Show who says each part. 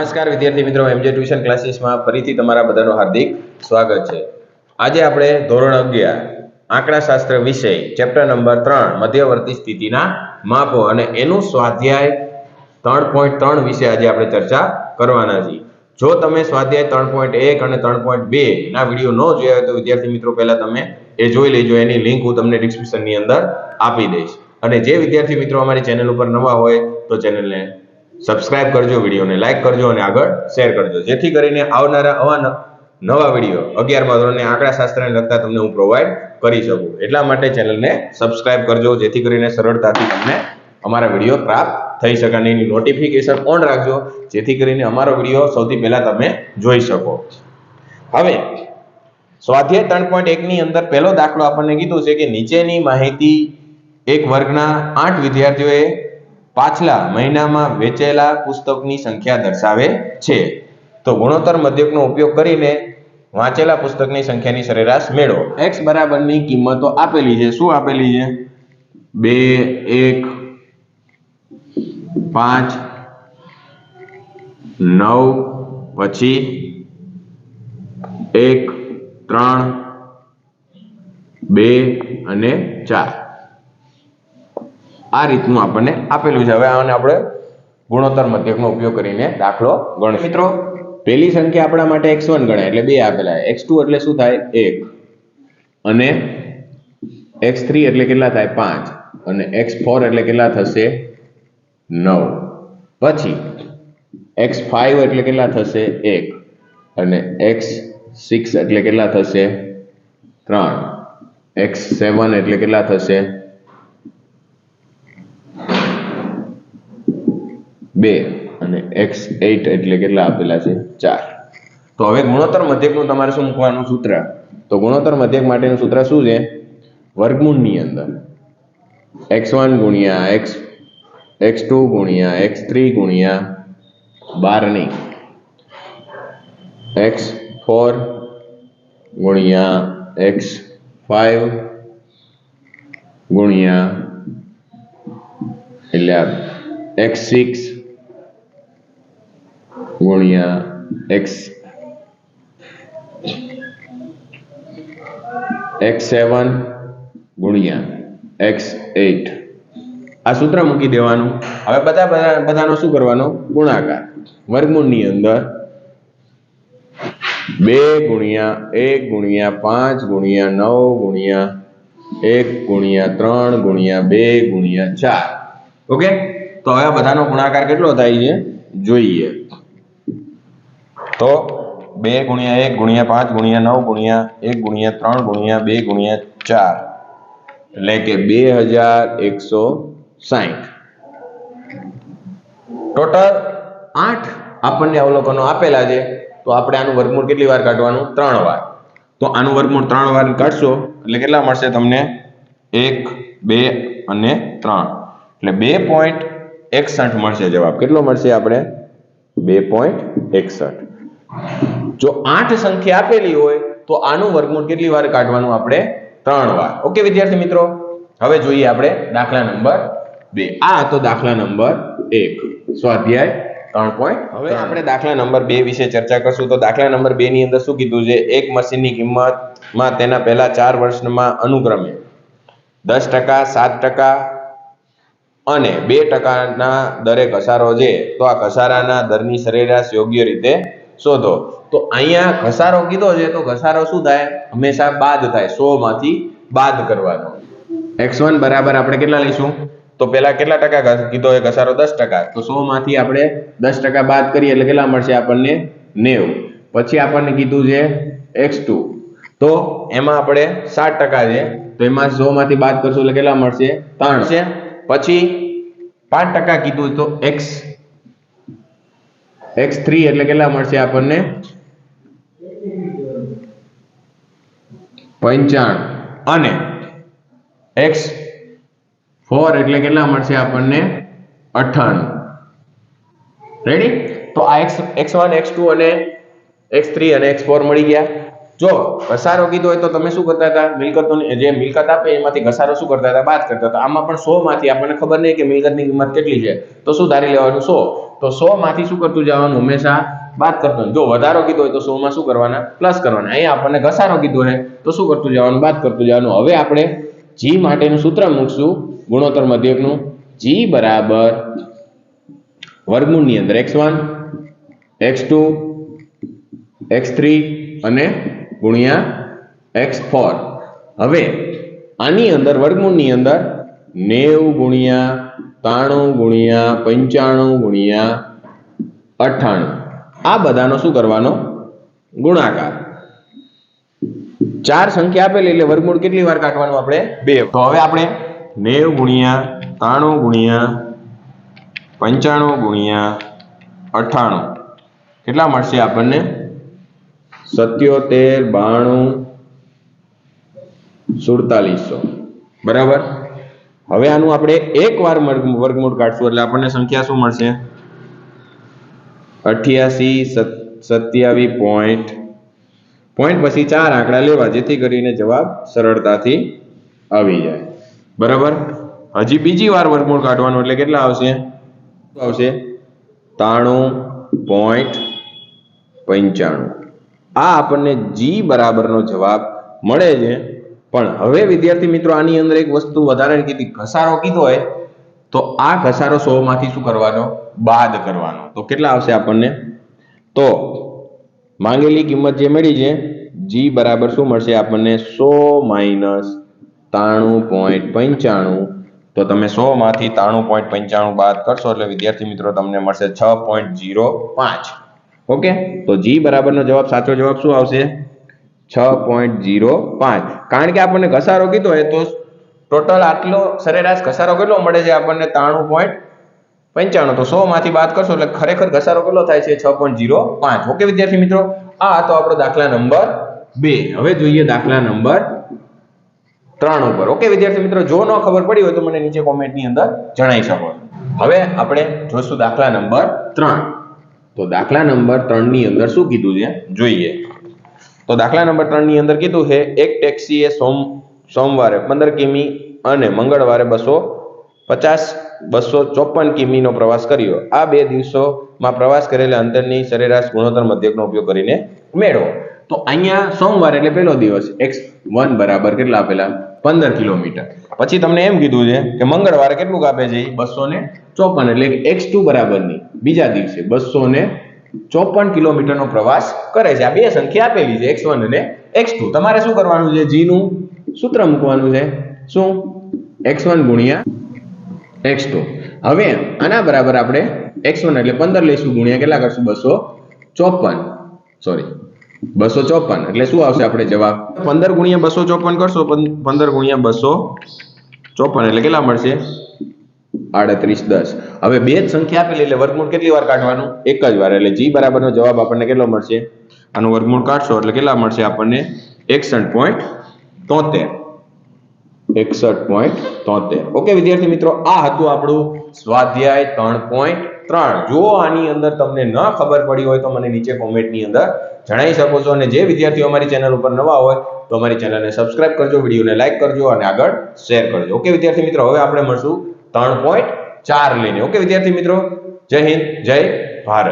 Speaker 1: નમસ્કાર વિદ્યાર્થી મિત્રો, એમજે ટ્યુશન ક્લાસીસમાં ફરીથી તમારા બધાનું હાર્દિક સ્વાગત છે। આજે આપણે ધોરણ 11 આંકડાશાસ્ત્ર વિષય ચેપ્ટર નંબર 3 મધ્યવર્તી સ્થિતિના માપો અને એનું સ્વાધ્યાય 3.3 વિશે આજે આપણે ચર્ચા કરવાના છીએ। જો તમે સ્વાધ્યાય 3.1 અને 3.2 ના વિડિયો ન જોયા હોય તો વિદ્યાર્થી મિત્રો પહેલા તમે એ જોઈ લેજો। એની લિંક હું તમને ડિસ્ક્રિપ્શનની અંદર આપી દઈશ। અને જે વિદ્યાર્થી મિત્રો અમારી ચેનલ ઉપર નવા હોય તો ચેનલને સબસ્ક્રાઇબ કરજો, વિડીયોને લાઈક કરજો અને આગળ શેર કરજો, જેથી કરીને આવનારા નવા વિડીયો 11મા ધોરણની આંકડાશાસ્ત્રને લગતા તમને હું પ્રોવાઈડ કરી શકું। એટલા માટે ચેનલને સબસ્ક્રાઇબ કરજો, જેથી કરીને સરળતાથી તમને અમારા વિડીયો પ્રાપ્ત થઈ શકે અને એની નોટિફિકેશન ઓન રાખજો, જેથી કરીને અમારો વિડીયો સૌથી પહેલા તમે જોઈ શકો। હવે સ્વાધ્યાય 3.1 ની અંદર પહેલો દાખલો આપણને કીધું છે કે નીચેની માહિતી એક વર્ગના 8 વિદ્યાર્થીઓએ પાછલા મહિનામાં વેચેલા પુસ્તકની સંખ્યા દર્શાવે છે। તો ગુણોત્તર મધ્યકનો ઉપયોગ કરીને વાંચેલા પુસ્તકની સંખ્યાની સરેરાશ મેળવો। x બરાબરની કિંમતો આપેલી છે। શું આપેલી છે? 2, 1, 5, 9, પછી 1, 3, 2 અને 4 આ રીતનું આપણને આપેલું છે। હવે આને આપણે ગુણોત્તર મધ્યકનો ઉપયોગ કરીને દાખલો ગણો। મિત્રો પહેલી સંખ્યા આપણા માટે x1 ગણાય એટલે 2 આપેલા છે। x2 એટલે શું થાય? 1 અને x3 એટલે કેટલા થાય? 5 અને x4 એટલે કેટલા થશે? 9 પછી x5 એટલે કેટલા થશે? 1 અને x6 એટલે કેટલા થશે? 3 x7 એટલે કેટલા થશે? 2 અને x8 એટલે કેટલા આપેલા છે? 4। તો હવે ગુણોત્તર મધ્યકનું તમારે શું મૂકવાનું સૂત્ર? તો ગુણોત્તર મધ્યક માટેનું સૂત્ર શું છે? વર્ગમૂળની અંદર x1 ગુણ્યા x2 ગુણ્યા x3 ગુણ્યા 12 નહીં, x4 ગુણ્યા x5 ગુણ્યા એટલે x6 ગુણ્યા x7 ગુણ્યા x8 આ સૂત્ર મૂકી દેવાનું। હવે બધાનો શું કરવાનો? ગુણાકાર। વર્ગમૂળની અંદર 2 ગુણ્યા 1 ગુણ્યા 5 ગુણ્યા 9 ગુણ્યા 1 ગુણ્યા 3 ગુણ્યા 2 ગુણ્યા 4। ઓકે, તો હવે બધાનો ગુણાકાર કેટલો થાય છે જોઈએ। તો 2 ગુણ્યા 1 ગુણ્યા 5 ગુણ્યા 9 ગુણ્યા 1 ગુણ્યા 3 ગુણ્યા 2 ગુણ્યા 4 એટલે કે 2160। ટોટલ 8 આપણને અવલોકનો આપેલા છે। તો આપણે આનું વર્ગમૂળ કેટલી વાર કાઢવાનું? 3 વાર। તો આનું વર્ગમૂળ 3 વાર કાઢશો એટલે કેટલા મળશે તમને? 1, 2 અને 3 એટલે 2.61 મળશે જવાબ। કેટલો મળશે આપણે? 2.61। જો 8 સંખ્યા આપેલી હોય તો આનું વર્ગમૂળ કેટલી વાર કાઢવાનું? આપણે 3 વાર। ઓકે વિદ્યાર્થી મિત્રો, હવે જોઈએ આપણે દાખલા નંબર 2। આ હતો દાખલા નંબર 1 સ્વાધ્યાય 3. હવે આપણે દાખલા નંબર 2 વિશે ચર્ચા કરશું। તો દાખલા નંબર 2 ની અંદર શું કીધું છે? એક મશીનની કિંમતમાં તેના પહેલા 4 વર્ષમાં અનુક્રમે 10%, 7% અને 2% દરે ઘસારો છે। તો આ ઘસારાના દરની સરેરાશ યોગ્ય રીતે શોધો। તો અહીંયા ઘસારો કીધો છે તો ઘસારો શું થાય? હંમેશા બાદ થાય, 100 માંથી બાદ કરવાનો। x1 બરાબર આપણે કેટલા લઈશું? તો પહેલા કેટલા ટકા કીધો એ ઘસારો? 10%। તો 100 માંથી આપણે 10% બાદ કરીએ એટલે કેટલા મળશે આપણને? 90। પછી આપણને કીધું છે x2, તો એમાં આપણે 60% છે તો એમાં 100 માંથી બાદ કરશું એટલે કેટલા મળશે? 3 છે। પછી 5% કીધું તો x3 એટલે કેટલા મળશે આપણને? 95 અને x4 એટલે કેટલા મળશે આપણને? 98। રેડી? તો આ x1 x2 અને x3 અને x4 મળી ગયા। જો ઘસારો કીધો હોય તો તમે શું કરતા હતા? મિલકતોની જે મિલકત આપે એમાંથી ઘસારો શું કરતા હતા? બાદ કરતા હતા। આમાં પણ 100 માંથી આપણને ખબર નહીં કે મિલકતની કિંમત કેટલી છે, તો શું ધારી લેવાનું? 100। તો 100 માંથી શું કરતું જવાનું? હંમેશા બાદ કરતું. જો વધારો કીધો હોય તો 100 માં શું કરવાના? પ્લસ કરવાના. અહીંયા આપણને ઘસારો કીધો છે તો શું કરતું જવાનું? બાદ કરતું જવાનું. હવે આપણે g માટેનું સૂત્ર મૂકશું ગુણોત્તર મધ્યકનું. g બરાબર વર્ગમૂળની અંદર x1 x2 x3 અને ગુણ્યા x4. હવે આની અંદર વર્ગમૂળની અંદર 90 ગુણ્યા 93 ગુણ્યા 95 ગુણ્યા 98 આ બધાનો શું કરવાનો? ગુણાકાર. 4 સંખ્યા આપેલી એટલે વર્ગમૂળ કેટલી વાર કાઢવાનું? આપણે 2. તો હવે આપણે 90 ગુણ્યા 93 ગુણ્યા 95 ગુણ્યા 98 કેટલા મળશે આપણને? 77 92 4700. બરાબર. હવે આનું આપણે એકવાર વર્ગમૂળ કાઢશું એટલે આપણને સંખ્યા શું મળશે? 88 27 પોઈન્ટ પછી 4 આંકડા લેવા જેથી કરીને જવાબ સરળતાથી આવી જાય. બરાબર. હજી બીજી વાર વર્ગમૂળ કાઢવાનું એટલે કેટલા આવશે? 93.95. આ આપણને g બરાબરનો જવાબ મળે છે. પણ હવે વિદ્યાર્થી મિત્રો આની અંદર એક વસ્તુ વધારે કીધી, ઘસારો કીધો હોય તો આ ઘસારો 100 માંથી શું કરવાનો? બાદ કરવાનો. તો કેટલા આવશે આપણને? તો માંગેલી કિંમત જે મળી છે g બરાબર શું મળશે આપણને? 100 - 93.95. તો તમે 100 માંથી 93.95 બાદ કરશો એટલે વિદ્યાર્થી મિત્રો તમને મળશે 6.05. ઓકે. તો g બરાબરનો જવાબ, સાચો જવાબ શું આવશે? 6.05. કારણ કે આપણને ઘસારો કીધો હોય તો ટોટલ આટલો સરેરાશ ઘસારો કેટલો મળે છે આપણને? 93.95. તો 100 માંથી બાદ કરશો એટલે ખરેખર ઘસારો કેટલો થાય છે? 6.05. ઓકે વિદ્યાર્થી મિત્રો, આ હતો આપણો દાખલા નંબર 2. હવે જોઈએ દાખલા નંબર 3 ઉપર. ઓકે વિદ્યાર્થી મિત્રો, જો ન ખબર પડી હોય તો મને નીચે કોમેન્ટની અંદર જણાવી શકો. હવે આપણે જોશું દાખલા નંબર 3. તો દાખલા નંબર 3 ની અંદર શું કીધું છે જોઈએ. તો દાખલા નંબર 3 ની અંદર કીધું છે એક ટેક્સીએ સોમવારે 15 કિમી અને મંગળવારે 254 કિમીનો પ્રવાસ કર્યો. આ 2 દિવસોમાં પ્રવાસ કરેલા અંતરની સરેરાશ ગુણોત્તર મધ્યકનો ઉપયોગ કરીને મેળવો. તો અહીંયા સોમવાર એટલે પહેલો દિવસ, x1 બરાબર કેટલા આપેલા? 15 કિલોમીટર. પછી તમને એમ કીધું છે કે મંગળવારે કેટલું કાપે છે? 254 એટલે કે x2 બરાબરની બીજા દિવસે 254 કિલોમીટરનો પ્રવાસ કરે છે. આ બે સંખ્યા આપેલી છે x1 અને x2. તમારે શું કરવાનું છે? g નું સૂત્ર મૂકવાનું છે. શું? x1 ગુણ્યા x2. હવે આના બરાબર આપણે x1 એટલે 15 લઈશું ગુણ્યા કેટલા કરશું? 254 એટલે શું આવશે આપણે જવાબ? 15 ગુણ્યા 254 કરશો, 15 ગુણ્યા 254 એટલે કેટલા મળશે? 3810. હવે બે જ સંખ્યા આપેલી એટલે વર્ગમૂળ કેટલી વાર કાઢવાનું? એક જ વાર. એટલે g બરાબરનો જવાબ આપણને કેટલો મળશે? આનું વર્ગમૂળ કાઢશો એટલે કેટલા મળશે આપણને? 61.73. 61.73. ઓકે વિદ્યાર્થી મિત્રો, આ હતું આપણું સ્વાધ્યાય 3.3. જો આની અંદર તમને ન ખબર પડી હોય તો મને નીચે કોમેન્ટની અંદર જણાવી શકો છો. અને જે વિદ્યાર્થીઓ અમારી ચેનલ ઉપર નવા હોય તો અમારી ચેનલને સબસ્ક્રાઇબ કરજો, વિડીયોને લાઈક કરજો અને આગળ શેર કરજો. ઓકે વિદ્યાર્થી મિત્રો, હવે આપણે મળશું 3.4 લઈને. ઓકે વિદ્યાર્થી મિત્રો, જય હિન્દ, જય ભારત.